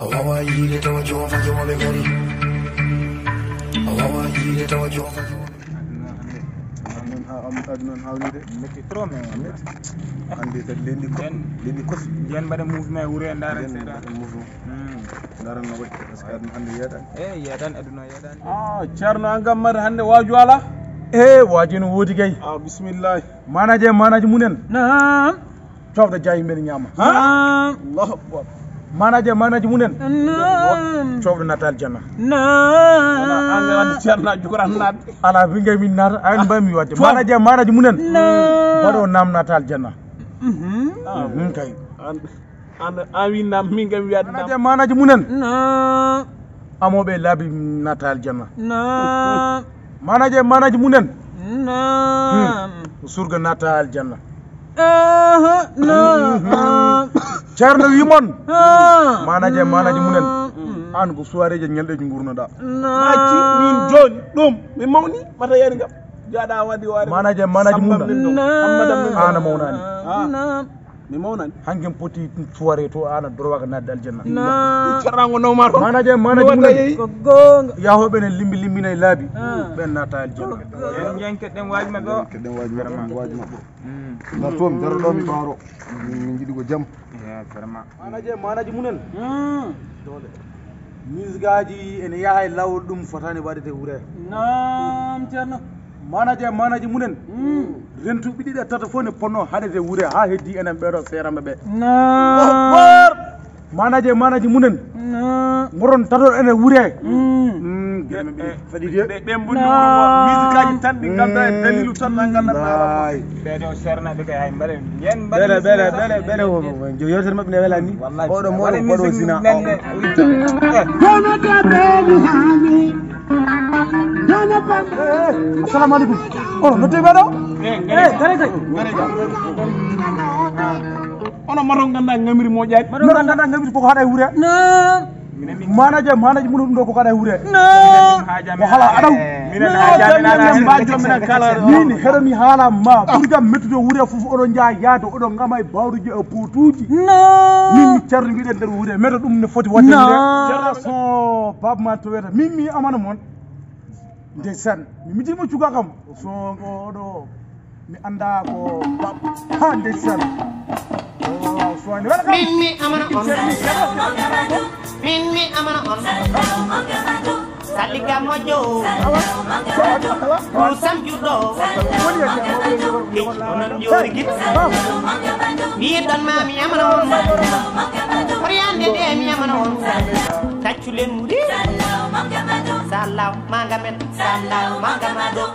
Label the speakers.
Speaker 1: Awawa yide tawa jonfa joma be gari. Awawa yide tawa jonfa joma.
Speaker 2: aduna hawlide
Speaker 3: metti trop mais
Speaker 2: andi tan lendi kos
Speaker 3: jen bade mouvement wure ndara seda
Speaker 2: mouvement ndaran no wacce parce que aduna hande yedan
Speaker 3: yedan aduna yedan
Speaker 2: ceerno an gammade hande waaju ala
Speaker 4: waji no wodi gay
Speaker 2: bismillah
Speaker 4: manaji munen
Speaker 3: naam
Speaker 4: tawda jayi men nyama
Speaker 2: allahu akbar
Speaker 4: manaji munen
Speaker 3: naam
Speaker 4: tawda natal janna
Speaker 3: naam
Speaker 2: an andi ceerno jukuran nad
Speaker 4: ala bi ngay min nata ay mbami wadde manaji munen wado nam natal janna kay
Speaker 2: an wi nam min gam wiade
Speaker 4: manaji munen
Speaker 3: naam
Speaker 4: amobe labi natal janna
Speaker 3: naam
Speaker 4: manaji munen
Speaker 3: naam
Speaker 4: surga natal janna
Speaker 3: naam
Speaker 4: ceerno wimon manaji munen an ko soirée je nyalde ngurno da
Speaker 2: maci min joni dum mi mawni mata yari ngam jaada wadi wari
Speaker 4: manaji munen ana mawnani
Speaker 3: naam
Speaker 2: mi mawnani
Speaker 4: hangen poti soirée to ana dorwaga nadde aljanna
Speaker 2: ceerno no to
Speaker 4: manaji munen
Speaker 3: ko gonga
Speaker 4: yahobe ne limbina laabi ben nata aljanna
Speaker 3: en jenke den waji mabbe o
Speaker 2: kedden waji mabbe na toon daro do mi baro min jidi ko jam
Speaker 3: vraiment
Speaker 4: manaji munen dole misgaji ene yahay lawol dum fotani wadde wure
Speaker 3: naam ceerno
Speaker 4: manaji munen rentu bidi da tata fone ponno hadede wure ha heddi enen beedo serama be
Speaker 3: naam
Speaker 4: manaji munen ngoron tato ene wure
Speaker 2: be bundi misgaji tan di ganda dalilu tan nganda
Speaker 3: be do serna be kay hay mbale yen
Speaker 4: bele jo yoter mabbe ne wela ni odo mo bodo sina assalamu alaikum no te bedo kare
Speaker 2: ono maron ganda ngamiri mo jaay
Speaker 4: maron ganda ngamiri ko hada wure manaji munen do ko kada wure ko hala adaw
Speaker 3: minen hajami
Speaker 2: mbajo minen kala
Speaker 4: min herami hala ma burgam mettudo wure fofu odo jaa yaado odo ngama e bawruji e potuji min cerno ngiden der wure meto dum ne foti wadde wure cerno so bab ma to weta min amana mon ndesan mi mijimo cuga kam so odo mi anda ko bab ha ndesan
Speaker 5: Mimi amana on Mimi amana on Salika mojo Kusam judo Onon jori git Bi dan mami amana on Oriande de mi amana on Tachulen mudi Salam magamet salam magamado